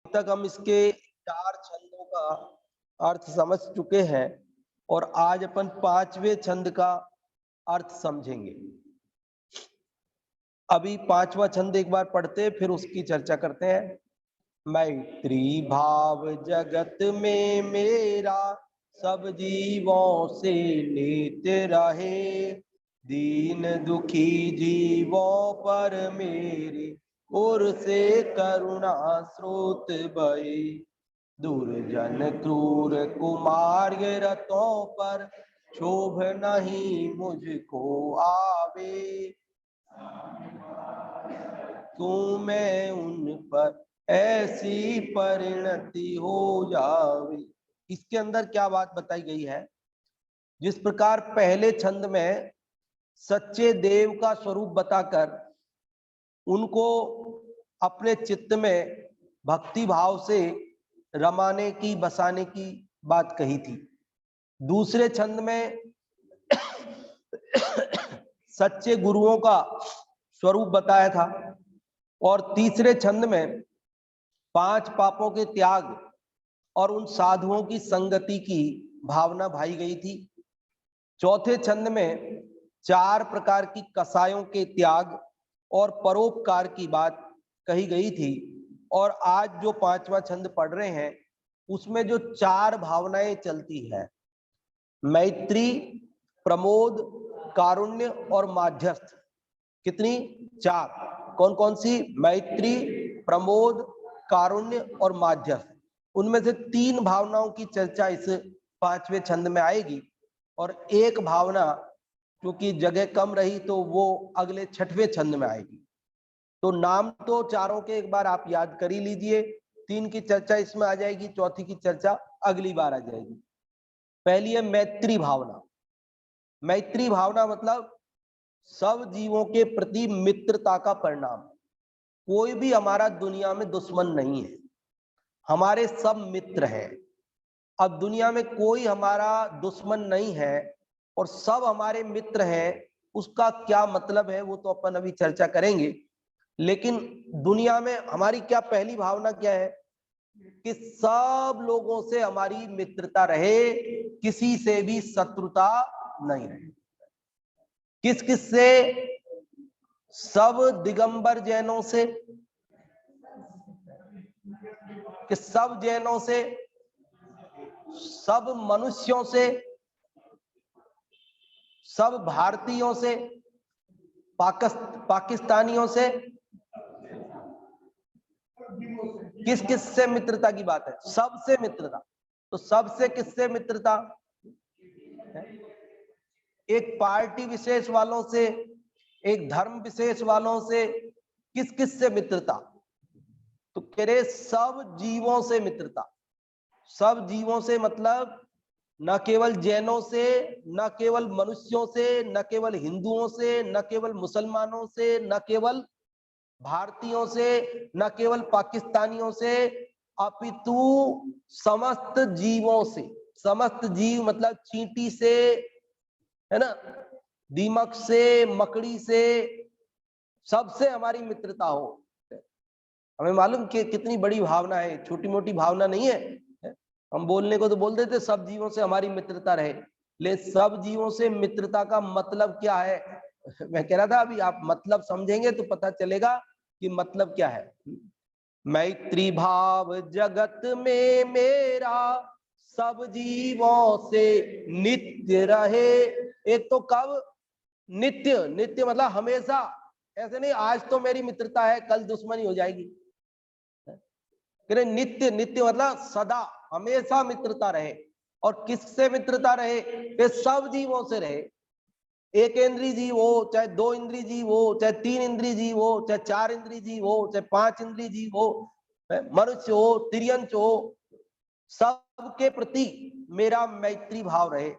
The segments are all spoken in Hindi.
तक हम इसके 4 छंदों का अर्थ समझ चुके हैं और आज अपन 5वें छंद का अर्थ समझेंगे। अभी 5वां छंद एक बार पढ़ते फिर उसकी चर्चा करते हैं। मैत्री भाव जगत में मेरा, सब जीवों से नित्य रहे। दीन दुखी जीवों पर मेरी ओर से करुणा स्रोत बहे। दुर्जन क्रूर कुमार्य रतों पर क्षोभ नहीं मुझको आवे। तू मैं उन पर ऐसी परिणति हो जावे। इसके अंदर क्या बात बताई गई है? जिस प्रकार पहले छंद में सच्चे देव का स्वरूप बताकर उनको अपने चित्त में भक्ति भाव से रमाने की बसाने की बात कही थी। दूसरे छंद में सच्चे गुरुओं का स्वरूप बताया था और तीसरे छंद में 5 पापों के त्याग और उन साधुओं की संगति की भावना भाई गई थी। चौथे छंद में 4 प्रकार की कसायों के त्याग और परोपकार की बात कही गई थी और आज जो 5वां छंद पढ़ रहे हैं उसमें जो 4 भावनाएं चलती है, मैत्री, प्रमोद, कारुण्य और माध्यस्थ। कितनी? 4। कौन कौन सी? मैत्री, प्रमोद, कारुण्य और माध्यस्थ। उनमें से 3 भावनाओं की चर्चा इस 5वें छंद में आएगी और एक भावना क्योंकि जगह कम रही तो वो अगले 6वें छंद में आएगी। तो नाम तो चारों के एक बार आप याद कर ही लीजिए। 3 की चर्चा इसमें आ जाएगी, चौथी की चर्चा अगली बार आ जाएगी। पहली है मैत्री भावना। मैत्री भावना मतलब सब जीवों के प्रति मित्रता का परिणाम। कोई भी हमारा दुनिया में दुश्मन नहीं है, हमारे सब मित्र हैं। अब दुनिया में कोई हमारा दुश्मन नहीं है और सब हमारे मित्र हैं, उसका क्या मतलब है वो तो अपन अभी चर्चा करेंगे। लेकिन दुनिया में हमारी क्या पहली भावना क्या है कि सब लोगों से हमारी मित्रता रहे, किसी से भी शत्रुता नहीं रहे। किस किस से? सब दिगंबर जैनों से, कि सब जैनों से, सब मनुष्यों से, सब भारतीयों से, पाकिस्तानियों से। किस किस से मित्रता की बात है? सबसे मित्रता। तो सबसे किससे मित्रता? एक पार्टी विशेष वालों से, एक धर्म विशेष वालों से, किस किस से मित्रता? तो कह रहे सब जीवों से मित्रता। सब जीवों से मतलब न केवल जैनों से, न केवल मनुष्यों से, न केवल हिंदुओं से, न केवल मुसलमानों से, न केवल भारतीयों से, न केवल पाकिस्तानियों से, अपितु समस्त जीवों से। समस्त जीव मतलब चींटी से, है ना, दीमक से, मकड़ी से, सबसे हमारी मित्रता हो। हमें मालूम कि कितनी बड़ी भावना है, छोटी मोटी भावना नहीं है। हम बोलने को तो बोल देते सब जीवों से हमारी मित्रता रहे, लेकिन सब जीवों से मित्रता का मतलब क्या है? मैं कह रहा था अभी आप मतलब समझेंगे तो पता चलेगा कि मतलब क्या है। मैत्री भाव जगत में मेरा, सब जीवों से नित्य रहे। एक तो कब? नित्य। नित्य मतलब हमेशा। ऐसे नहीं आज तो मेरी मित्रता है कल दुश्मनी हो जाएगी। नित्य। नित्य मतलब सदा, हमेशा मित्रता रहे। और किससे मित्रता रहे? कि सब जीवों से रहे। एक इंद्रिय जीव हो, चाहे 2 इंद्रिय जीव हो, चाहे 3 इंद्रिय जीव हो, चाहे 4 इंद्रिय जीव हो, चाहे 5 इंद्रिय जीव हो, मनुष्य हो, तिर्यंच हो, सबके प्रति मेरा मैत्री भाव रहे।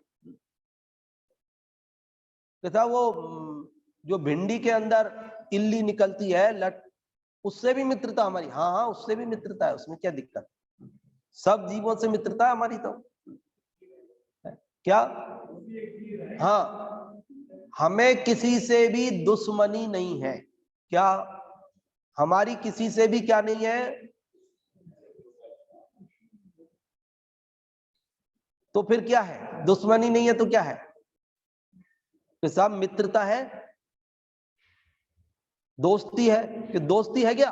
तथा वो जो भिंडी के अंदर इल्ली निकलती है लट, उससे भी मित्रता हमारी। हाँ हाँ उससे भी मित्रता है, उसमें क्या दिक्कत? सब जीवों से मित्रता है हमारी। तो क्या? हाँ, हमें किसी से भी दुश्मनी नहीं है। क्या? हमारी किसी से भी क्या नहीं है? तो फिर क्या है? दुश्मनी नहीं है तो क्या है? तो साहब मित्रता है, दोस्ती है कि दोस्ती है क्या?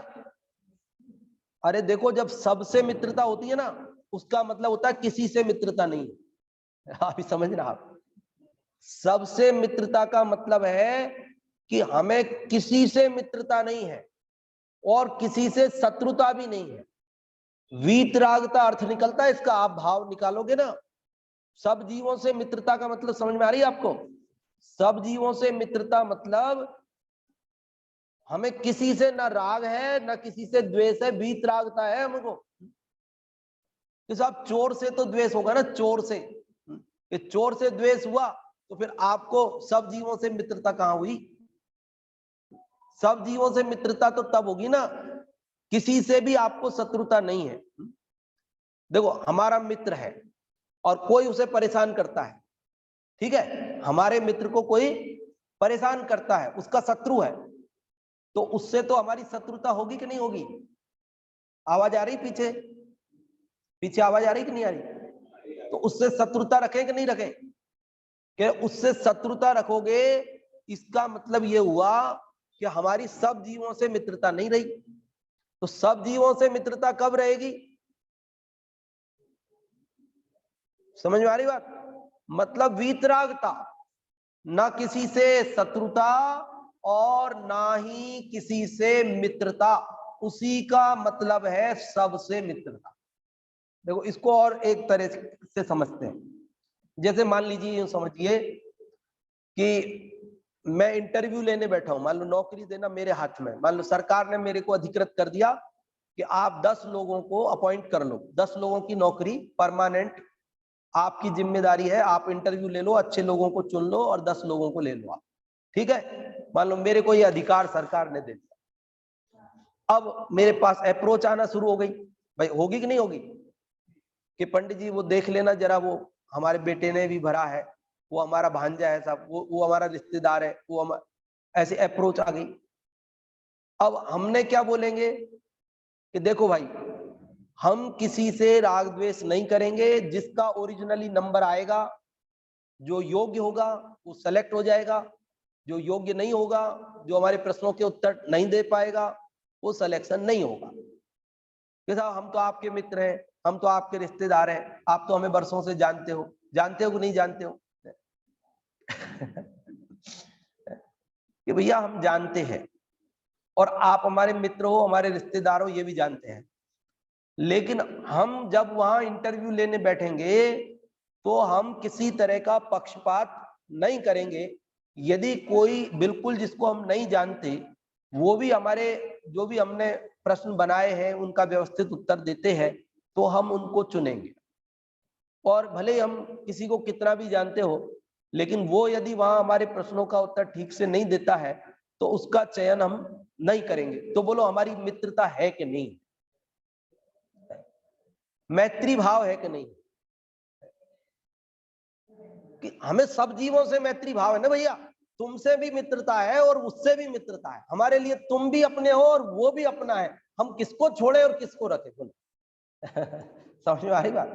अरे देखो, जब सबसे मित्रता होती है ना, उसका मतलब होता है किसी से मित्रता नहीं है। आप ही समझना, आप सबसे मित्रता का मतलब है कि हमें किसी से मित्रता नहीं है और किसी से शत्रुता भी नहीं है। वीतरागता अर्थ निकलता है इसका, आप भाव निकालोगे ना। सब जीवों से मित्रता का मतलब समझ में आ रही है आपको? सब जीवों से मित्रता मतलब हमें किसी से ना राग है ना किसी से द्वेष है, वीतरागता है हमको। कि साहब चोर से तो द्वेष होगा ना, चोर से, कि चोर से द्वेष हुआ तो फिर आपको सब जीवों से मित्रता कहां हुई? सब जीवों से मित्रता तो तब होगी ना, किसी से भी आपको शत्रुता नहीं है। देखो, हमारा मित्र है और कोई उसे परेशान करता है, ठीक है, हमारे मित्र को कोई परेशान करता है, उसका शत्रु है, तो उससे तो हमारी शत्रुता होगी कि नहीं होगी? आवाज आ रही पीछे? पीछे आवाज आ रही कि नहीं आ रही? तो उससे शत्रुता रखें कि नहीं रखें? कि उससे शत्रुता रखोगे, इसका मतलब ये हुआ कि हमारी सब जीवों से मित्रता नहीं रही। तो सब जीवों से मित्रता कब रहेगी? समझ में आ रही बात? मतलब वीतरागता, ना किसी से शत्रुता और ना ही किसी से मित्रता, उसी का मतलब है सबसे मित्रता। देखो, इसको और एक तरह से समझते हैं। जैसे मान लीजिए, यूं समझिए कि मैं इंटरव्यू लेने बैठा हूं, मान लो नौकरी देना मेरे हाथ में, मान लो सरकार ने मेरे को अधिकृत कर दिया कि आप 10 लोगों को अपॉइंट कर लो, 10 लोगों की नौकरी परमानेंट आपकी जिम्मेदारी है, आप इंटरव्यू ले लो, अच्छे लोगों को चुन लो और 10 लोगों को ले लो आप, ठीक है। मान लो मेरे को ये अधिकार सरकार ने दे दिया। अब मेरे पास अप्रोच आना शुरू हो गई, भाई होगी कि नहीं होगी, कि पंडित जी वो देख लेना जरा, वो हमारे बेटे ने भी भरा है, वो हमारा भांजा है साहब, वो हमारा रिश्तेदार है, वो हम, ऐसे अप्रोच आ गई। अब हमने क्या बोलेंगे कि देखो भाई, हम किसी से राग द्वेष नहीं करेंगे, जिसका ओरिजिनली नंबर आएगा, जो योग्य होगा वो सेलेक्ट हो जाएगा, जो योग्य नहीं होगा, जो हमारे प्रश्नों के उत्तर नहीं दे पाएगा, वो सिलेक्शन नहीं होगा। कि साहब हम तो आपके मित्र हैं, हम तो आपके रिश्तेदार हैं, आप तो हमें बरसों से जानते हो कि नहीं जानते हो? कि भैया हम जानते हैं और आप हमारे मित्र हो, हमारे रिश्तेदार हो, ये भी जानते हैं, लेकिन हम जब वहां इंटरव्यू लेने बैठेंगे तो हम किसी तरह का पक्षपात नहीं करेंगे। यदि कोई बिल्कुल जिसको हम नहीं जानते, वो भी हमारे जो भी हमने प्रश्न बनाए हैं उनका व्यवस्थित उत्तर देते हैं, तो हम उनको चुनेंगे। और भले ही हम किसी को कितना भी जानते हो, लेकिन वो यदि वहां हमारे प्रश्नों का उत्तर ठीक से नहीं देता है तो उसका चयन हम नहीं करेंगे। तो बोलो, हमारी मित्रता है कि नहीं? मैत्री भाव है कि नहीं? कि हमें सब जीवों से मैत्री भाव है ना भैया। तुमसे भी मित्रता है और उससे भी मित्रता है, हमारे लिए तुम भी अपने हो और वो भी अपना है, हम किसको छोड़े और किसको रखे बोलो? समझ में आ रही बात?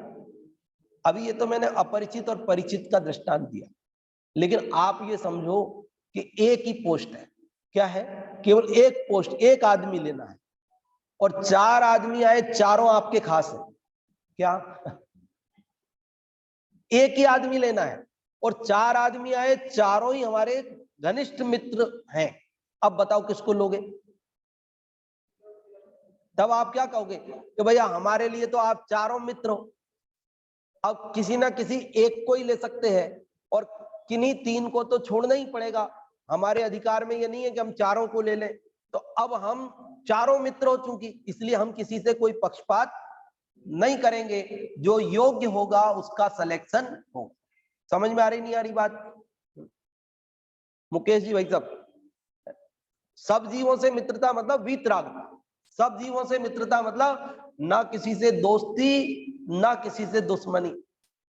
अभी ये तो मैंने अपरिचित और परिचित का दृष्टांत दिया, लेकिन आप ये समझो कि एक ही पोस्ट है, क्या है, केवल एक पोस्ट, एक आदमी लेना है और 4 आदमी आए, चारों आपके खास है, क्या? एक ही आदमी लेना है और 4 आदमी आए, चारों ही हमारे घनिष्ठ मित्र हैं। अब बताओ किसको लोगे? तब आप क्या कहोगे कि भैया हमारे लिए तो आप चारों मित्र हो। अब किसी ना किसी एक को ही ले सकते हैं और किन्हीं 3 को तो छोड़ना ही पड़ेगा। हमारे अधिकार में ये नहीं है कि हम चारों को ले लें। तो अब हम चारों मित्र हो चूंकि, इसलिए हम किसी से कोई पक्षपात नहीं करेंगे, जो योग्य होगा उसका सिलेक्शन होगा। समझ में आ रही नहीं आ रही बात? मुकेश जी भाई साहब, सब जीवों से मित्रता मतलब वीतरागता, सब जीवों से मित्रता मतलब ना किसी से दोस्ती ना किसी से दुश्मनी।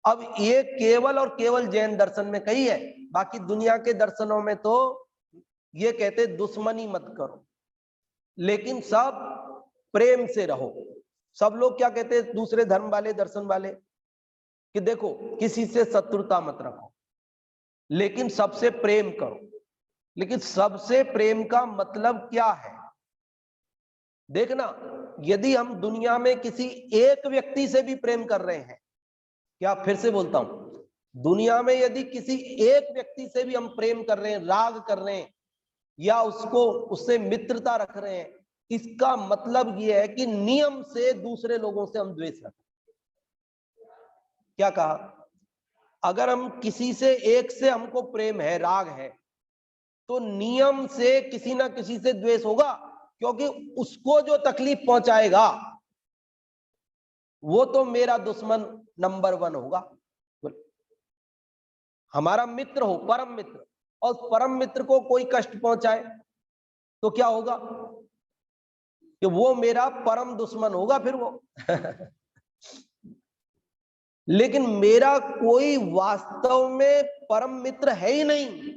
अब ये केवल और केवल जैन दर्शन में कही है, बाकी दुनिया के दर्शनों में तो ये कहते दुश्मनी मत करो, लेकिन सब प्रेम से रहो। सब लोग क्या कहते हैं, दूसरे धर्म वाले, दर्शन वाले, कि देखो किसी से शत्रुता मत रखो, लेकिन सबसे प्रेम करो। लेकिन सबसे प्रेम का मतलब क्या है? देखना, यदि हम दुनिया में किसी एक व्यक्ति से भी प्रेम कर रहे हैं, क्या, फिर से बोलता हूं, दुनिया में यदि किसी एक व्यक्ति से भी हम प्रेम कर रहे हैं, राग कर रहे हैं, या उससे मित्रता रख रहे हैं, इसका मतलब यह है कि नियम से दूसरे लोगों से हम द्वेष रखते हैं। क्या कहा? अगर हम किसी से एक से हमको प्रेम है, राग है, तो नियम से किसी ना किसी से द्वेष होगा, क्योंकि उसको जो तकलीफ पहुंचाएगा वो तो मेरा दुश्मन नंबर 1 होगा। हमारा मित्र हो, परम मित्र, और परम मित्र को कोई कष्ट पहुंचाए तो क्या होगा? कि वो मेरा परम दुश्मन होगा फिर वो। लेकिन मेरा कोई वास्तव में परम मित्र है ही नहीं,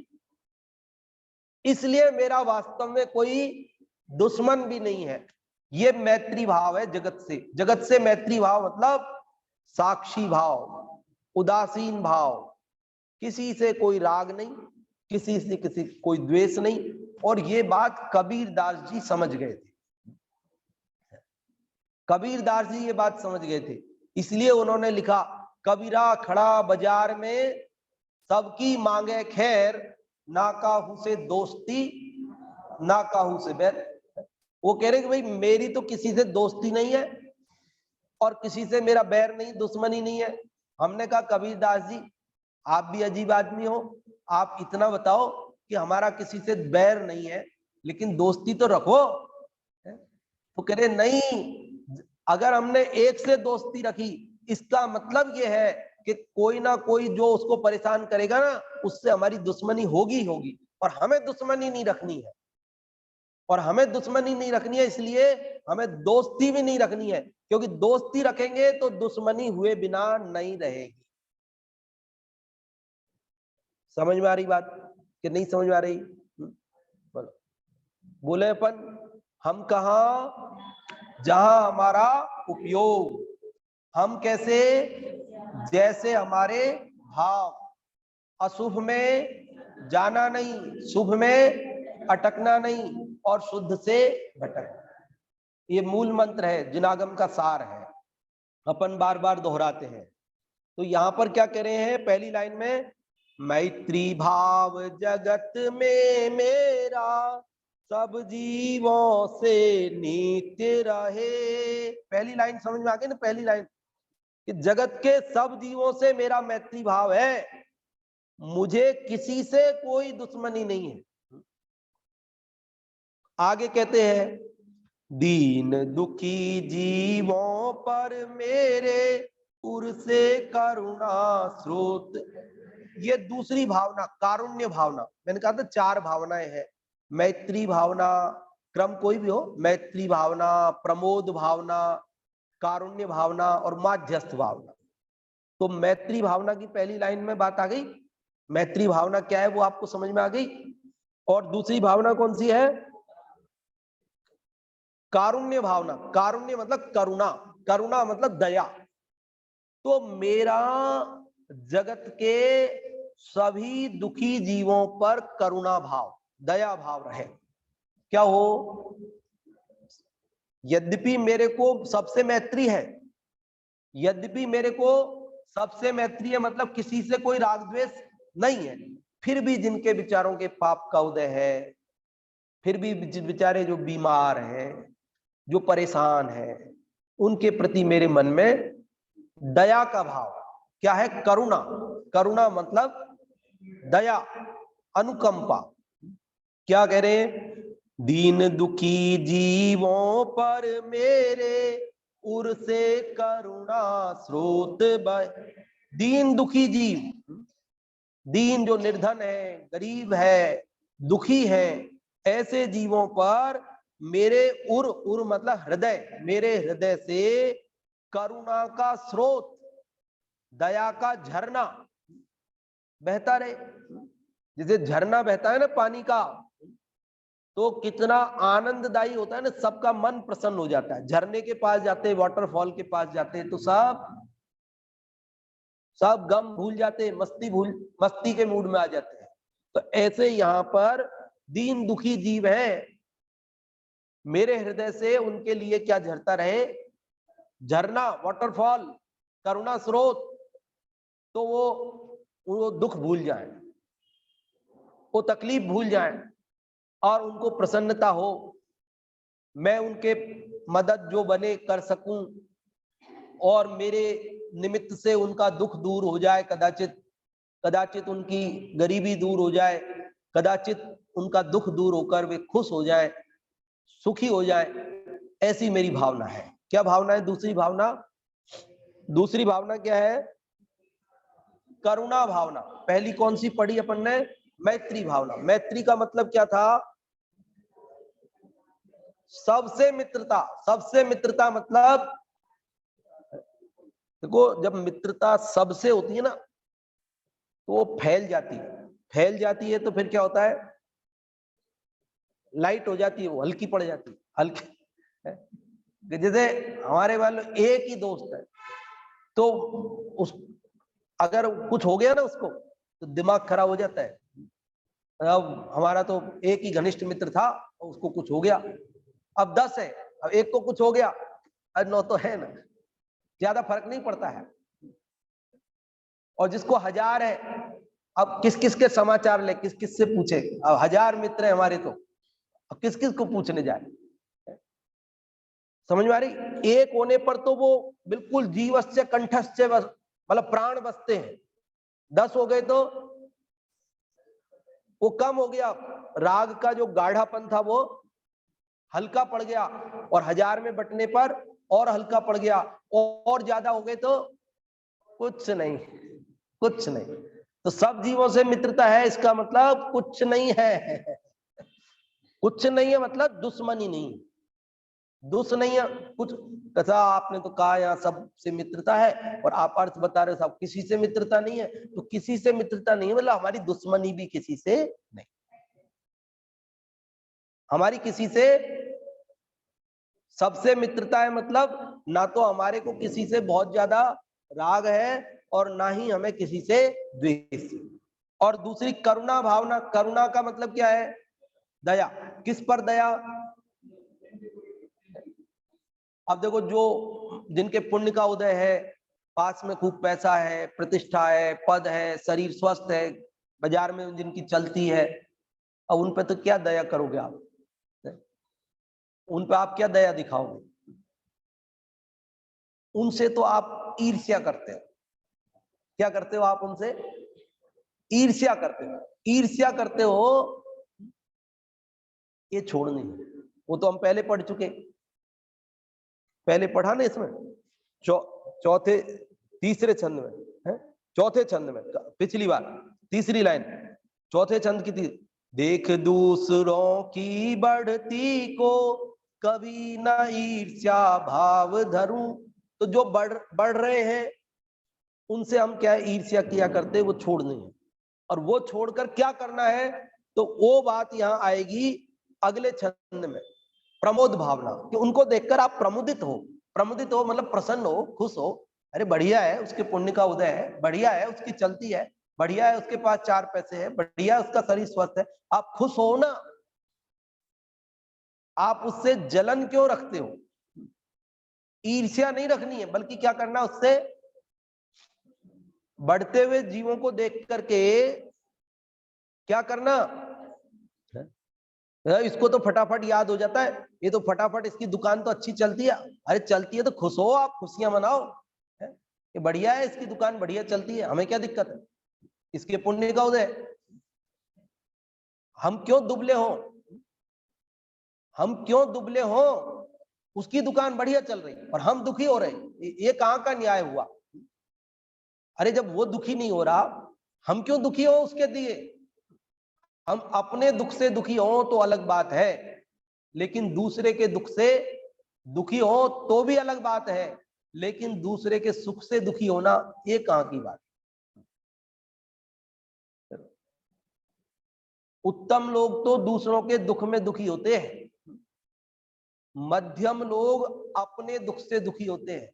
इसलिए मेरा वास्तव में कोई दुश्मन भी नहीं है। ये मैत्री भाव है जगत से। जगत से मैत्री भाव मतलब साक्षी भाव, उदासीन भाव, किसी से कोई राग नहीं, किसी से किसी कोई द्वेष नहीं। और ये बात कबीरदास जी समझ गए थे। कबीरदास जी ये बात समझ गए थे, इसलिए उन्होंने लिखा, कबीरा खड़ा बाजार में सबकी मांगे खैर, ना काहू से दोस्ती ना काहू से बैर। वो कह रहे कि भाई मेरी तो किसी से दोस्ती नहीं है और किसी से मेरा बैर नहीं, दुश्मनी नहीं है। हमने कहा कबीरदास जी आप भी अजीब आदमी हो, आप इतना बताओ कि हमारा किसी से बैर नहीं है लेकिन दोस्ती तो रखो। तो कह रहे नहीं, अगर हमने एक से दोस्ती रखी इसका मतलब ये है कि कोई ना कोई जो उसको परेशान करेगा ना, उससे हमारी दुश्मनी होगी होगी, और हमें दुश्मनी नहीं रखनी है। और हमें दुश्मनी नहीं रखनी है, इसलिए हमें दोस्ती भी नहीं रखनी है, क्योंकि दोस्ती रखेंगे तो दुश्मनी हुए बिना नहीं रहेगी। समझ में आ रही बात कि नहीं समझ में आ रही? बोलो। बोले अपन, हम कहा जहां हमारा उपयोग, हम कैसे, जैसे हमारे भाव, अशुभ में जाना नहीं, शुभ में अटकना नहीं, और शुद्ध से भटकना। ये मूल मंत्र है, जिनागम का सार है, अपन बार बार दोहराते हैं। तो यहां पर क्या कह रहे हैं पहली लाइन में, मैत्री भाव जगत में मेरा सब जीवों से नित्य रहे। पहली लाइन समझ में आ गई ना? पहली लाइन कि जगत के सब जीवों से मेरा मैत्री भाव है, मुझे किसी से कोई दुश्मनी नहीं है। आगे कहते हैं, दीन दुखी जीवों पर मेरे उर से करुणा स्रोत। ये दूसरी भावना, कारुण्य भावना। मैंने कहा था 4 भावनाएं हैं, मैत्री भावना, क्रम कोई भी हो, मैत्री भावना, प्रमोद भावना, कारुण्य भावना और माध्यस्थ भावना। तो मैत्री भावना की पहली लाइन में बात आ गई, मैत्री भावना क्या है वो आपको समझ में आ गई। और दूसरी भावना कौन सी है? कारुण्य भावना। कारुण्य मतलब करुणा, करुणा मतलब दया। तो मेरा जगत के सभी दुखी जीवों पर करुणा भाव, दया भाव रहे। क्या हो? यद्यपि मेरे को सबसे मैत्री है, यद्यपि मेरे को सबसे मैत्री है, मतलब किसी से कोई राग द्वेष नहीं है, फिर भी जिनके विचारों के पाप का उदय है, फिर भी बेचारे जो बीमार हैं, जो परेशान हैं, उनके प्रति मेरे मन में दया का भाव। क्या है? करुणा। करुणा मतलब दया, अनुकंपा। क्या कह रहे हैं? दीन दुखी जीवों पर मेरे उर से करुणा स्रोत बह। दीन दुखी जीव, दीन जो निर्धन है, गरीब है, दुखी है, ऐसे जीवों पर मेरे उर मतलब हृदय, मेरे हृदय से करुणा का स्रोत, दया का झरना बहता रहे। जैसे झरना बहता है ना पानी का, तो कितना आनंददायी होता है ना, सबका मन प्रसन्न हो जाता है। झरने के पास जाते हैं, वाटरफॉल के पास जाते हैं, तो सब सब गम भूल जाते, मस्ती के मूड में आ जाते हैं। तो ऐसे यहाँ पर दीन दुखी जीव हैं, मेरे हृदय से उनके लिए क्या झरता रहे, झरना, वाटरफॉल, करुणा स्रोत, तो वो दुख भूल जाए, वो तकलीफ भूल जाए और उनको प्रसन्नता हो, मैं उनके मदद जो बने कर सकूं और मेरे निमित्त से उनका दुख दूर हो जाए, कदाचित उनकी गरीबी दूर हो जाए, कदाचित उनका दुख दूर होकर वे खुश हो जाए, सुखी हो जाए, ऐसी मेरी भावना है। क्या भावना है? दूसरी भावना क्या है? करुणा भावना। पहली कौन सी पढ़ी अपन ने? मैत्री भावना। मैत्री का मतलब क्या था? सबसे मित्रता मतलब, देखो जब मित्रता सबसे होती है ना तो वो फैल जाती है तो फिर क्या होता है? लाइट हो जाती है, वो हल्की पड़ जाती है, हल्की। जैसे हमारे वाले एक ही दोस्त है तो उस अगर कुछ हो गया ना उसको तो दिमाग खराब हो जाता है। अब हमारा तो एक ही घनिष्ठ मित्र था, उसको कुछ हो गया, अब 10 है, अब एक को कुछ हो गया, अब 9 तो है ना, ज्यादा फर्क नहीं पड़ता है। और जिसको 1000 है, अब किस किस के समाचार ले, किस किस से पूछे? अब 1000 मित्र है हमारे, तो अब किस किस को पूछने जाए? समझ में आ रही? एक होने पर तो वो बिल्कुल जीवस्य कंठस्य, मतलब प्राण बसते हैं। 10 हो गए तो वो कम हो गया, राग का जो गाढ़ापन था वो हल्का पड़ गया, और 1000 में बटने पर और हल्का पड़ गया, और ज्यादा हो गए तो कुछ नहीं। तो सब जीवों से मित्रता है, इसका मतलब कुछ नहीं है। कुछ नहीं है मतलब दुश्मनी नहीं, नहीं है कुछ। कैसा आपने तो कहा यहाँ सब से मित्रता है, और आप अर्थ बता रहे हो सब किसी से मित्रता नहीं है। तो किसी से मित्रता नहीं है मतलब हमारी दुश्मनी भी किसी से नहीं, हमारी किसी से सबसे मित्रता है। मतलब ना तो हमारे को किसी से बहुत ज्यादा राग है और ना ही हमें किसी से द्वेष। और दूसरी करुणा भावना। करुणा का मतलब क्या है? दया। किस पर दया? अब देखो, जो जिनके पुण्य का उदय है, पास में खूब पैसा है, प्रतिष्ठा है, पद है, शरीर स्वस्थ है, बाजार में जिनकी चलती है, अब उन पे तो क्या दया करोगे आप? उन पे आप क्या दया दिखाओगे? उनसे तो आप ईर्ष्या करते हो। क्या करते हो आप उनसे? ईर्ष्या करते हो। ईर्ष्या करते हो, ये छोड़नी है। वो तो हम पहले पढ़ चुके, पहले पढ़ा ना इसमें चौथे तीसरे छंद में है, चौथे छंद में पिछली बार तीसरी लाइन, चौथे छंद की थी। देख दूसरों की बढ़ती को कभी न ईर्ष्या भाव धरूं। तो जो बढ़ रहे हैं उनसे हम क्या ईर्ष्या किया करते, वो छोड़नी है। और वो छोड़कर क्या करना है, तो वो बात यहां आएगी अगले छंद में। प्रमोद भावना, कि उनको देखकर आप प्रमुदित हो मतलब प्रसन्न हो, खुश हो। अरे बढ़िया है, उसके पुण्य का उदय है, बढ़िया है उसकी चलती है, बढ़िया है उसके पास 4 पैसे है, बढ़िया है उसका शरीर स्वस्थ है, आप खुश हो ना। आप उससे जलन क्यों रखते हो? ईर्ष्या नहीं रखनी है, बल्कि क्या करना, उससे बढ़ते हुए जीवों को देख करके क्या करना, इसको तो फटाफट याद हो जाता है, ये तो फटाफट, इसकी दुकान तो अच्छी चलती है। अरे चलती है तो खुश हो, आप खुशियां मनाओ, ये बढ़िया है, इसकी दुकान बढ़िया चलती है, हमें क्या दिक्कत है, इसके पुण्य का उदय। हम क्यों दुबले हो? उसकी दुकान बढ़िया चल रही और हम दुखी हो रहे, ये कहां का न्याय हुआ? अरे जब वो दुखी नहीं हो रहा, हम क्यों दुखी हो उसके दिए? हम अपने दुख से दुखी हो तो अलग बात है, लेकिन दूसरे के दुख से दुखी हो तो भी अलग बात है। लेकिन दूसरे के सुख से दुखी होना, ये कहां की बात? उत्तम लोग तो दूसरों के दुख में दुखी होते हैं, मध्यम लोग अपने दुख से दुखी होते हैं,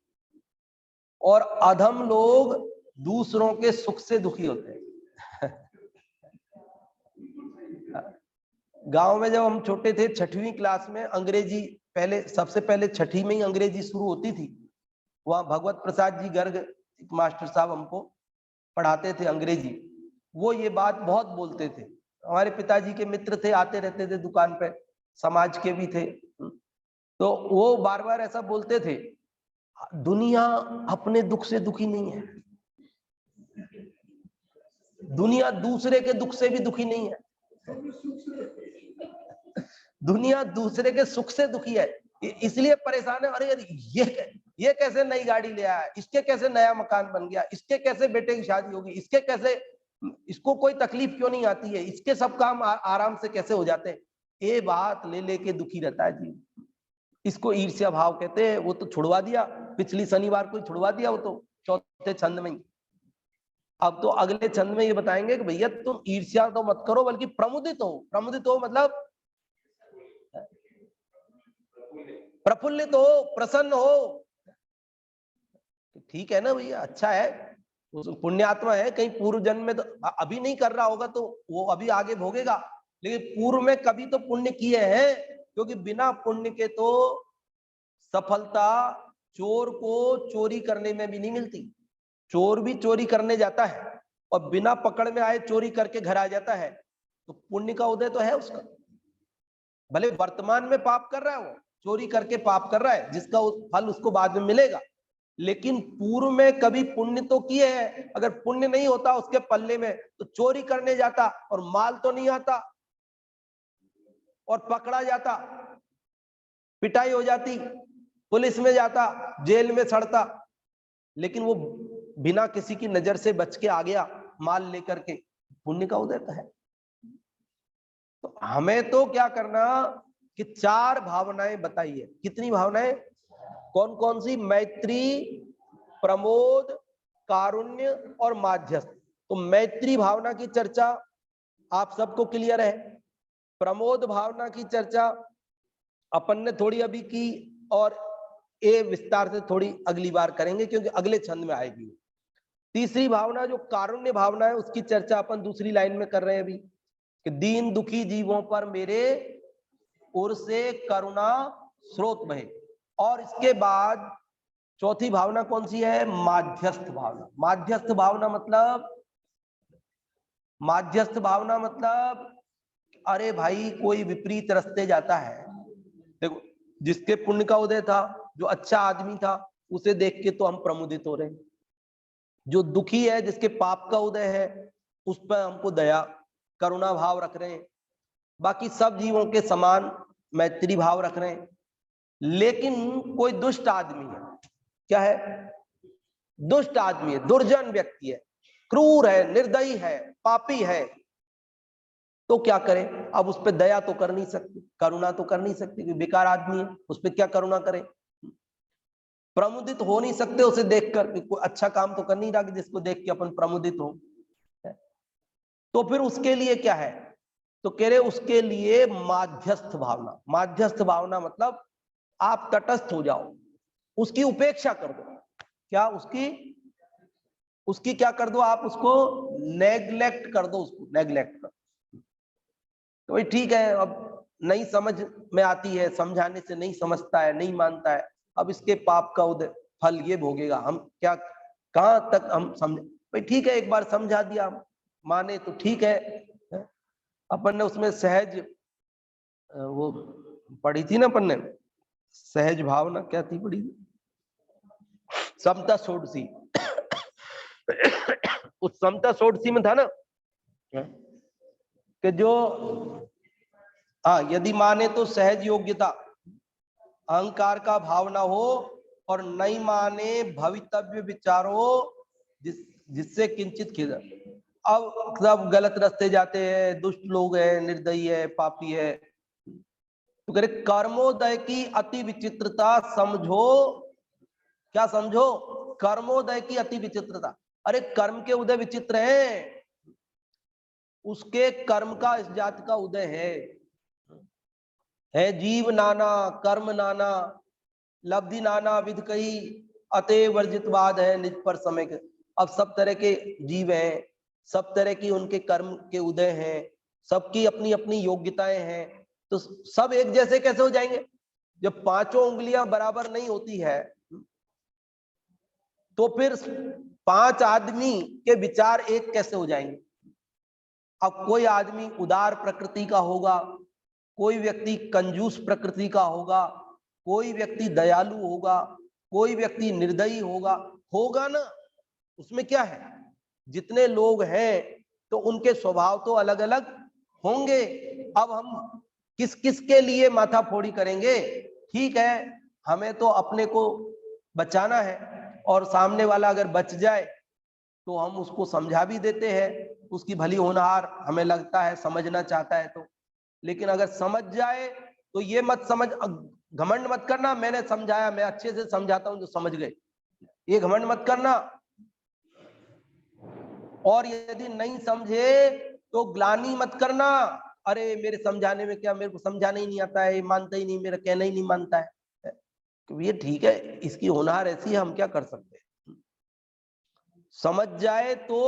और अधम लोग दूसरों के सुख से दुखी होते हैं। गांव में जब हम छोटे थे, 6वीं क्लास में अंग्रेजी, पहले सबसे पहले 6वीं में ही अंग्रेजी शुरू होती थी। वहां भगवत प्रसाद जी गर्ग मास्टर साहब हमको पढ़ाते थे अंग्रेजी। वो ये बात बहुत बोलते थे, हमारे पिताजी के मित्र थे, आते रहते थे दुकान पे, समाज के भी थे। तो वो बार बार ऐसा बोलते थे, दुनिया अपने दुख से दुखी नहीं है, दुनिया दूसरे के दुख से भी दुखी नहीं है, दुनिया दूसरे के सुख से दुखी है, इसलिए परेशान है। अरे ये कैसे नई गाड़ी ले आया, इसके कैसे नया मकान बन गया, इसके कैसे बेटे की शादी होगी, इसके कैसे, इसको कोई तकलीफ क्यों नहीं आती है, इसके सब काम आराम से कैसे हो जाते हैं। ये बात ले लेके दुखी रहता है जी। इसको ईर्ष्या भाव कहते हैं। वो तो छुड़वा दिया, पिछली शनिवार को छुड़वा दिया वो तो, चौथे छंद में ही। अब तो अगले छंद में ये बताएंगे कि भैया तुम ईर्ष्या तो मत करो, बल्कि प्रमुदित हो। प्रमुदित हो मतलब प्रफुल्लित हो, प्रसन्न हो। ठीक है ना भैया, अच्छा है, पुण्यात्मा है, कहीं पूर्व जन्म में तो अभी नहीं कर रहा होगा तो वो अभी आगे भोगेगा, लेकिन पूर्व में कभी तो पुण्य किए हैं, क्योंकि बिना पुण्य के तो सफलता चोर को चोरी करने में भी नहीं मिलती। चोर भी चोरी करने जाता है और बिना पकड़ में आए चोरी करके घर आ जाता है, तो पुण्य का उदय तो है उसका। भले वर्तमान में पाप कर रहा है, वो चोरी करके पाप कर रहा है, जिसका फल उसको बाद में मिलेगा, लेकिन पूर्व में कभी पुण्य तो किए हैं। अगर पुण्य नहीं होता उसके पल्ले में तो चोरी करने जाता और माल तो नहीं आता और पकड़ा जाता, पिटाई हो जाती, पुलिस में जाता, जेल में सड़ता, लेकिन वो बिना किसी की नजर से बच के आ गया माल लेकर के, पुण्य का उदय है। तो हमें तो क्या करना कि 4 भावनाएं बताइए। कितनी भावनाएं, कौन कौन सी? मैत्री, प्रमोद, कारुण्य और माध्यस्थ। तो मैत्री भावना की चर्चा आप सबको क्लियर है। प्रमोद भावना की चर्चा अपन ने थोड़ी अभी की, और ये विस्तार से थोड़ी अगली बार करेंगे, क्योंकि अगले छंद में आएगी। तीसरी भावना जो कारुण्य भावना है, उसकी चर्चा अपन दूसरी लाइन में कर रहे हैं अभी, कि दीन दुखी जीवों पर मेरे ओर से करुणा स्रोत बहे। और इसके बाद चौथी भावना कौन सी है? माध्यस्थ भावना। माध्यस्थ भावना मतलब, माध्यस्थ भावना मतलब, अरे भाई कोई विपरीत रास्ते जाता है, देखो जिसके पुण्य का उदय था, जो अच्छा आदमी था, उसे देख के तो हम प्रमुदित हो रहे हैं। जो दुखी है, जिसके पाप का उदय है, उस पर हमको दया करुणा भाव रख रहे हैं। बाकी सब जीवों के समान मैत्री भाव रख रहे हैं। लेकिन कोई दुष्ट आदमी है, क्या है? दुष्ट आदमी है, दुर्जन व्यक्ति है, क्रूर है, निर्दयी है, पापी है, तो क्या करें? अब उस पर दया तो कर नहीं सकते, करुणा तो कर नहीं सकते, क्योंकि बेकार आदमी है, उस पर क्या करुणा करें? प्रमुदित हो नहीं सकते उसे देखकर, कोई अच्छा काम तो कर नहीं रहा कि जिसको देख के अपन प्रमुदित हो। तो फिर उसके लिए क्या है? तो कह रहे उसके लिए माध्यस्थ भावना। माध्यस्थ भावना मतलब आप तटस्थ हो जाओ, उसकी उपेक्षा कर दो। क्या उसकी उसकी क्या कर दो? आप उसको नेग्लेक्ट कर दो, उसको नेग्लेक्ट कर। तो भाई ठीक है, अब नहीं समझ में आती है, समझाने से नहीं समझता है, नहीं मानता है, अब इसके पाप का उदय फल ये भोगेगा, हम क्या कहां तक हम समझे? भाई ठीक है, एक बार समझा दिया, माने तो ठीक है। अपन ने उसमें सहज वो पढ़ी थी ना, अपन ने सहज भावना क्या थी पढ़ी? समता सोडसी। उस समता सोडसी में था ना कि जो, हाँ, यदि माने तो सहज योग्यता, अहंकार का भाव ना हो, और नहीं माने भवितव्य विचारो, जिससे किंचित खिदा। अब सब गलत रास्ते जाते हैं, दुष्ट लोग हैं, निर्दयी है, पापी है, तो कह रहे कर्मोदय की अति विचित्रता समझो। क्या समझो? कर्मोदय की अति विचित्रता। अरे कर्म के उदय विचित्र हैं, उसके कर्म का इस जाति का उदय है जीव नाना कर्म नाना, लब्धि नाना विध कही, अतः वर्जितवाद है निज पर समय के। अब सब तरह के जीव हैं, सब तरह की उनके कर्म के उदय हैं, सबकी अपनी अपनी योग्यताएं हैं, तो सब एक जैसे कैसे हो जाएंगे? जब पांचों उंगलियां बराबर नहीं होती है तो फिर पांच आदमी के विचार एक कैसे हो जाएंगे? अब कोई आदमी उदार प्रकृति का होगा, कोई व्यक्ति कंजूस प्रकृति का होगा, कोई व्यक्ति दयालु होगा, कोई व्यक्ति निर्दयी होगा, होगा ना? उसमें क्या है, जितने लोग हैं तो उनके स्वभाव तो अलग अलग होंगे। अब हम किस किस के लिए माथा फोड़ी करेंगे? ठीक है, हमें तो अपने को बचाना है, और सामने वाला अगर बच जाए तो हम उसको समझा भी देते हैं, उसकी भली होनहार हमें लगता है, समझना चाहता है तो। लेकिन अगर समझ जाए तो ये मत समझ, घमंड मत करना मैंने समझाया, मैं अच्छे से समझाता हूं जो समझ गए, ये घमंड मत करना। और यदि नहीं समझे तो ग्लानि मत करना, अरे मेरे समझाने में क्या, मेरे को समझाना ही नहीं आता है, मानता ही नहीं, मेरा कहना ही नहीं मानता है। तो ये ठीक है, इसकी होनहार ऐसी है, हम क्या कर सकते हैं। समझ जाए तो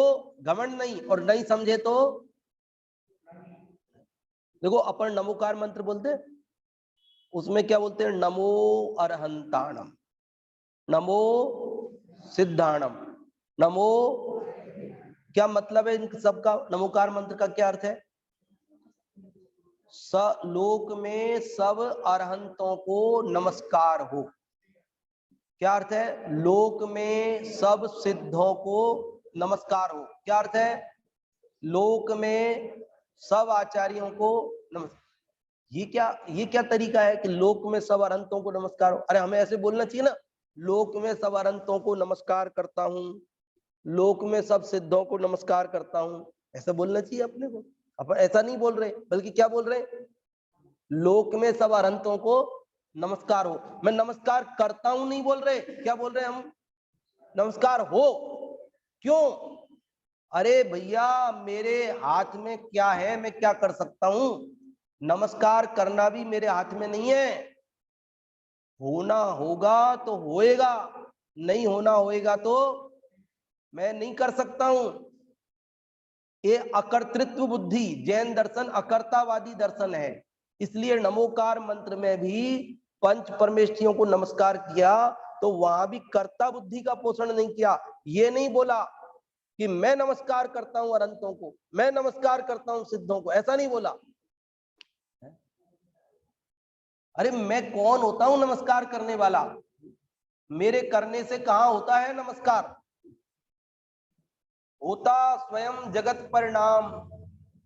घमंड नहीं, और नहीं समझे तो देखो, अपन नमोकार मंत्र बोलते हैं, उसमें क्या बोलते हैं? नमो अरहंताणम, नमो सिद्धाणम, नमो। क्या मतलब है इन सबका? नमोकार मंत्र का क्या अर्थ है? लोक में सब अरहंतों को नमस्कार हो। क्या अर्थ है? लोक में सब सिद्धों को नमस्कार हो। क्या अर्थ है? लोक में सब आचार्यों को नमस्कार। ये क्या तरीका है कि लोक में सब अरहंतों को नमस्कार हो? अरे हमें ऐसे बोलना चाहिए ना, लोक में सब अरहंतों को नमस्कार करता हूं, लोक में सब सिद्धों को नमस्कार करता हूं, ऐसा बोलना चाहिए अपने को। अपन ऐसा नहीं बोल रहे, बल्कि क्या बोल रहे हैं? लोक में सब अरहंतों को नमस्कार हो। मैं नमस्कार करता हूं नहीं बोल रहे, क्या बोल रहे हैं हम? नमस्कार हो। क्यों? अरे भैया, मेरे हाथ में क्या है, मैं क्या कर सकता हूं? नमस्कार करना भी मेरे हाथ में नहीं है। होना होगा तो होएगा, नहीं होना होएगा तो मैं नहीं कर सकता हूं। ये अकर्तृत्व बुद्धि, जैन दर्शन अकर्तावादी दर्शन है। इसलिए नमोकार मंत्र में भी पंच परमेष्ठियों को नमस्कार किया तो वहां भी कर्ता बुद्धि का पोषण नहीं किया। ये नहीं बोला कि मैं नमस्कार करता हूं अनंतों को, मैं नमस्कार करता हूं सिद्धों को, ऐसा नहीं बोला। अरे मैं कौन होता हूं नमस्कार करने वाला? मेरे करने से कहां होता है नमस्कार? होता स्वयं जगत परिणाम,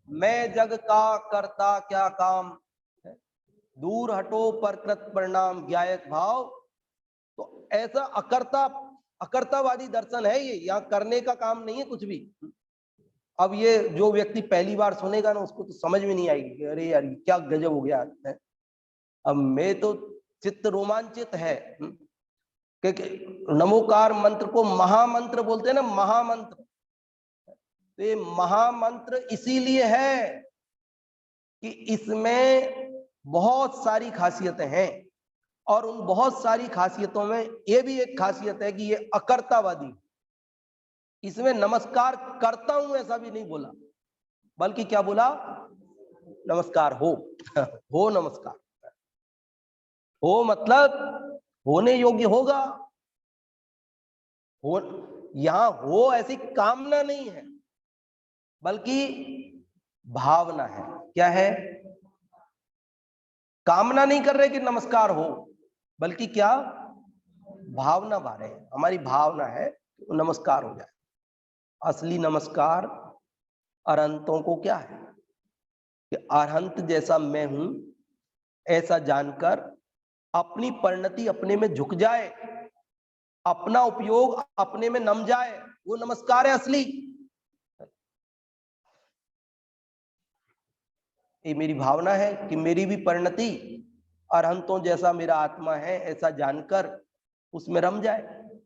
मैं जग का करता क्या काम, दूर हटो परकृत परिणाम ज्ञायक भाव। तो ऐसा अकर्तावादी दर्शन है ये, यहाँ करने का काम नहीं है कुछ भी। अब ये जो व्यक्ति पहली बार सुनेगा ना, उसको तो समझ में नहीं आएगी कि अरे यार क्या गजब हो गया है। अब मैं तो चित्त रोमांचित है, क्योंकि नमोकार मंत्र को महामंत्र बोलते हैं ना, महामंत्र। तो ये महामंत्र इसीलिए है कि इसमें बहुत सारी खासियतें हैं, और उन बहुत सारी खासियतों में ये भी एक खासियत है कि ये अकर्तावादी। इसमें नमस्कार करता हूं ऐसा भी नहीं बोला, बल्कि क्या बोला? नमस्कार हो। हो नमस्कार हो मतलब होने योग्य होगा। हो, यहां हो ऐसी कामना नहीं है, बल्कि भावना है। क्या है? कामना नहीं कर रहे कि नमस्कार हो, बल्कि क्या भावना भा रहे हैं, हमारी भावना है तो नमस्कार हो जाए। असली नमस्कार अरहंतों को क्या है कि अरहंत जैसा मैं हूं ऐसा जानकर अपनी परिणति अपने में झुक जाए, अपना उपयोग अपने में नम जाए, वो नमस्कार है असली। ये मेरी भावना है कि मेरी भी परिणति अरहंतों जैसा मेरा आत्मा है ऐसा जानकर उसमें रम जाए,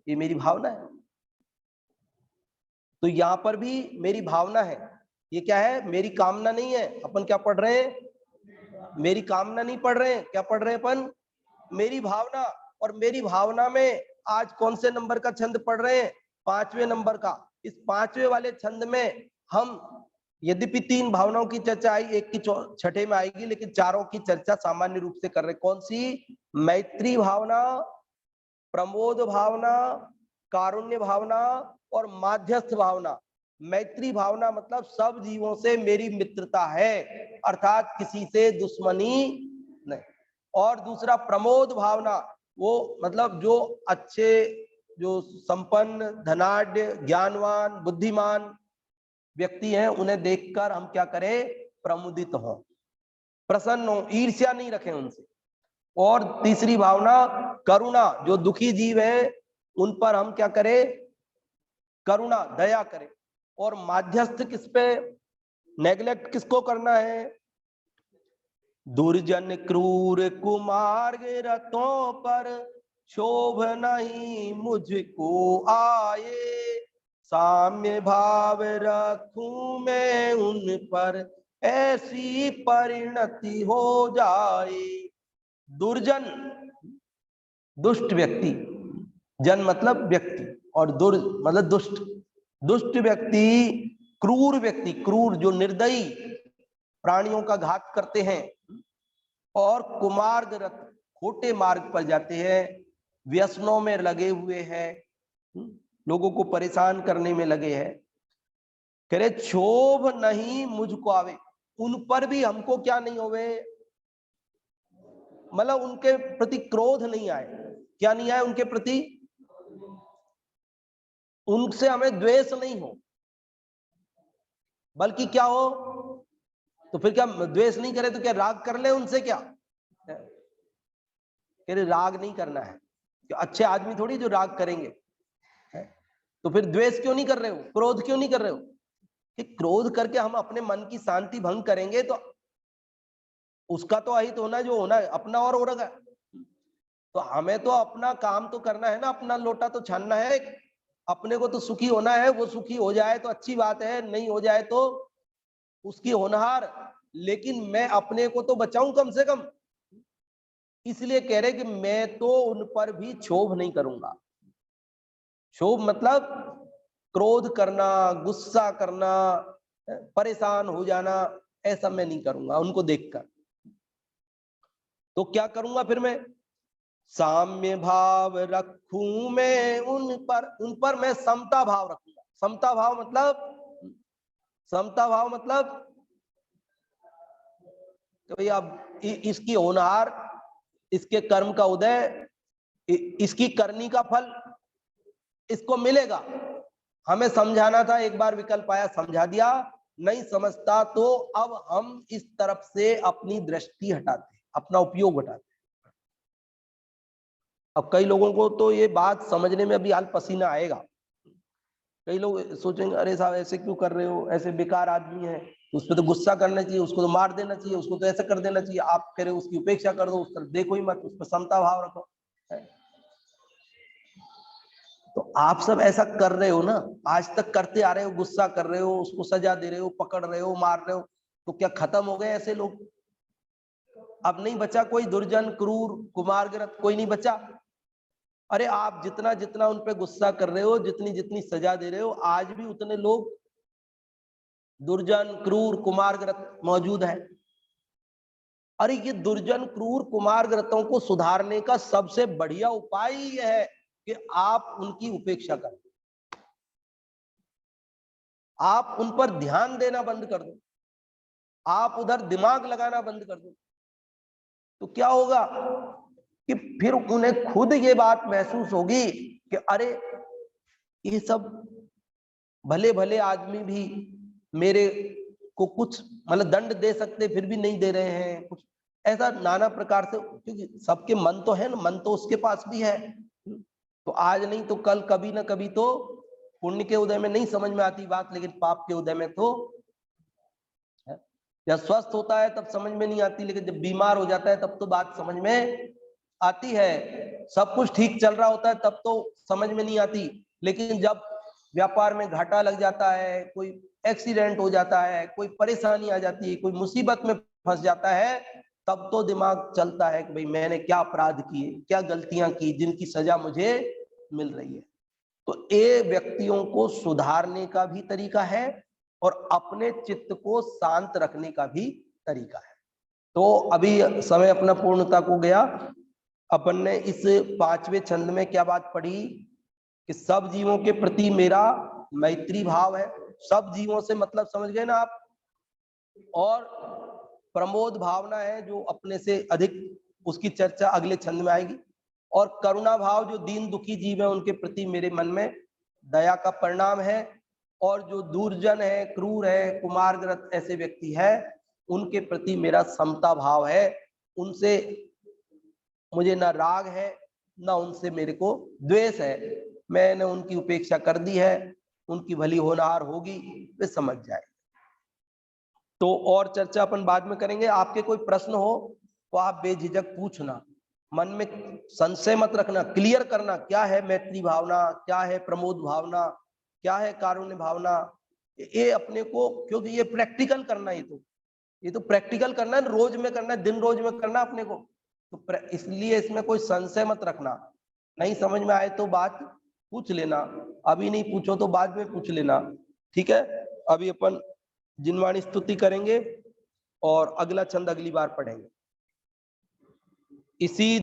ये मेरी भावना है। तो यहां पर भी मेरी भावना है। ये क्या है? मेरी कामना नहीं है। अपन क्या पढ़ रहे हैं? मेरी कामना नहीं पढ़ रहे हैं, क्या पढ़ रहे हैं अपन? मेरी भावना। और मेरी भावना में आज कौन से नंबर का छंद पढ़ रहे हैं? 5वें नंबर का, इस 5वें वाले छंद में हम यद्यपि 3 भावनाओं की चर्चा आई, एक की छठे में आएगी, लेकिन चारों की चर्चा सामान्य रूप से कर रहे। कौन सी? मैत्री भावना, प्रमोद भावना, कारुण्य भावना और माध्यस्थ भावना। मैत्री भावना मतलब सब जीवों से मेरी मित्रता है, अर्थात किसी से दुश्मनी नहीं। और दूसरा प्रमोद भावना, वो मतलब जो अच्छे, जो संपन्न, धनाढ्य, ज्ञानवान, बुद्धिमान व्यक्ति हैं, उन्हें देखकर हम क्या करें? प्रमुदित हो, प्रसन्न हो, ईर्ष्या नहीं रखें उनसे। और तीसरी भावना करुणा, जो दुखी जीव है उन पर हम क्या करें? करुणा, दया करें। और माध्यस्थ किस पे? नेग्लेक्ट किसको करना है? दुर्जन क्रूर कुमार्ग रतों पर शोभ नहीं मुझको आए, साम्य भाव रखूं मैं उन पर ऐसी परिणति हो जाए। दुर्जन, दुष्ट व्यक्ति, जन मतलब व्यक्ति, और दुर मतलब दुष्ट। दुष्ट व्यक्ति, क्रूर व्यक्ति, क्रूर जो निर्दयी प्राणियों का घात करते हैं, और कुमार्ग रथ, खोटे मार्ग पर जाते हैं, व्यसनों में लगे हुए हैं, लोगों को परेशान करने में लगे हैं। कह रहे क्षोभ नहीं मुझको आवे, उन पर भी हमको क्या नहीं होवे? मतलब उनके प्रति क्रोध नहीं आए। क्या नहीं आए उनके प्रति? उनसे हमें द्वेष नहीं हो, बल्कि क्या हो? तो फिर क्या द्वेष नहीं करे तो क्या राग कर ले उनसे? क्या कह रहे राग नहीं करना है, अच्छे आदमी थोड़ी जो राग करेंगे। तो फिर द्वेष क्यों नहीं कर रहे हो? क्रोध क्यों नहीं कर रहे हो? कि क्रोध करके हम अपने मन की शांति भंग करेंगे तो उसका तो अहित होना जो होना है, अपना और हो रहा है। तो हमें तो अपना काम तो करना है ना, अपना लोटा तो छानना है, अपने को तो सुखी होना है। वो सुखी हो जाए तो अच्छी बात है, नहीं हो जाए तो उसकी होनहार, लेकिन मैं अपने को तो बचाऊं कम से कम। इसलिए कह रहे कि मैं तो उन पर भी क्षोभ नहीं करूंगा। क्षोभ मतलब क्रोध करना, गुस्सा करना, परेशान हो जाना, ऐसा मैं नहीं करूंगा उनको देखकर। तो क्या करूंगा फिर मैं? साम्य भाव रखूं मैं उन पर मैं समता भाव रखूंगा। समता भाव मतलब, समता भाव मतलब तो भैया अब इसकी होनहार, इसके कर्म का उदय, इसकी करनी का फल इसको मिलेगा। हमें समझाना था, एक बार विकल्प आया, समझा दिया। नहीं समझता तो अब हम इस तरफ से अपनी दृष्टि हटाते, अपना उपयोग हटाते। अब कई लोगों को तो ये बात समझने में अभी हाल पसीना आएगा। कई लोग सोचेंगे अरे साहब ऐसे क्यों कर रहे हो, ऐसे बेकार आदमी है, उस पर तो गुस्सा करना चाहिए, उसको तो मार देना चाहिए, उसको तो ऐसा कर देना चाहिए। आप कह रहे हो उसकी उपेक्षा कर दो, उस तरफ देखो ही मत, उस पर समता भाव रखो। तो आप सब ऐसा कर रहे हो ना, आज तक करते आ रहे हो, गुस्सा कर रहे हो, उसको सजा दे रहे हो, पकड़ रहे हो, मार रहे हो। तो क्या खत्म हो गए ऐसे लोग? अब नहीं बचा कोई दुर्जन, क्रूर, कुमार्गरत, कोई नहीं बचा। अरे आप जितना जितना उन पे गुस्सा कर रहे हो, जितनी जितनी सजा दे रहे हो, आज भी उतने लोग दुर्जन, क्रूर, कुमार्गरत मौजूद है। अरे ये दुर्जन, क्रूर, कुमार्गरतों को सुधारने का सबसे बढ़िया उपाय यह है कि आप उनकी उपेक्षा करें, आप उन पर ध्यान देना बंद कर दो, आप उधर दिमाग लगाना बंद कर दो। तो क्या होगा कि फिर उन्हें खुद ये बात महसूस होगी कि अरे ये सब भले भले आदमी भी मेरे को कुछ मतलब दंड दे सकते, फिर भी नहीं दे रहे हैं कुछ, ऐसा नाना प्रकार से। क्योंकि सबके मन तो है ना, मन तो उसके पास भी है। तो आज नहीं तो कल, कभी ना कभी तो पुण्य के उदय में नहीं समझ में आती बात, लेकिन पाप के उदय में तो है। जब स्वस्थ होता है तब समझ में नहीं आती, लेकिन जब बीमार हो जाता है तब तो बात समझ में आती है। सब कुछ ठीक चल रहा होता है तब तो समझ में नहीं आती, लेकिन जब व्यापार में घाटा लग जाता है, कोई एक्सीडेंट हो जाता है, कोई परेशानी आ जाती है, कोई मुसीबत में फंस जाता है, तब तो दिमाग चलता है कि भाई मैंने क्या अपराध किए, क्या गलतियां की जिनकी सजा मुझे मिल रही है। तो ये व्यक्तियों को सुधारने का भी तरीका है और अपने चित्त को शांत रखने का भी तरीका है। तो अभी समय अपना पूर्णता को गया। अपन ने इस 5वें छंद में क्या बात पढ़ी कि सब जीवों के प्रति मेरा मैत्री भाव है। सब जीवों से मतलब समझ गए ना आप। और प्रमोद भावना है जो अपने से अधिक, उसकी चर्चा अगले छंद में आएगी। और करुणा भाव, जो दीन दुखी जीव है उनके प्रति मेरे मन में दया का परिणाम है। और जो दूरजन है, क्रूर है, कुमार्गरत ऐसे व्यक्ति है, उनके प्रति मेरा समता भाव है। उनसे मुझे ना राग है, ना उनसे मेरे को द्वेष है। मैंने उनकी उपेक्षा कर दी है, उनकी भली होनहार होगी, वे समझ जाए। तो और चर्चा अपन बाद में करेंगे। आपके कोई प्रश्न हो तो आप बेझिझक पूछना, मन में संशय मत रखना, क्लियर करना क्या है मैत्री भावना, क्या है प्रमोद भावना, क्या है कारुण्य भावना। ये अपने को, क्योंकि ये प्रैक्टिकल करना, ये तो प्रैक्टिकल करना है, रोज में करना है, दिन रोज में करना अपने को। तो इसलिए इसमें कोई संशय मत रखना। नहीं समझ में आए तो बात पूछ लेना, अभी नहीं पूछो तो बाद में पूछ लेना, ठीक है। अभी अपन जिनवाणी स्तुति करेंगे और अगला छंद अगली बार पढ़ेंगे। इसी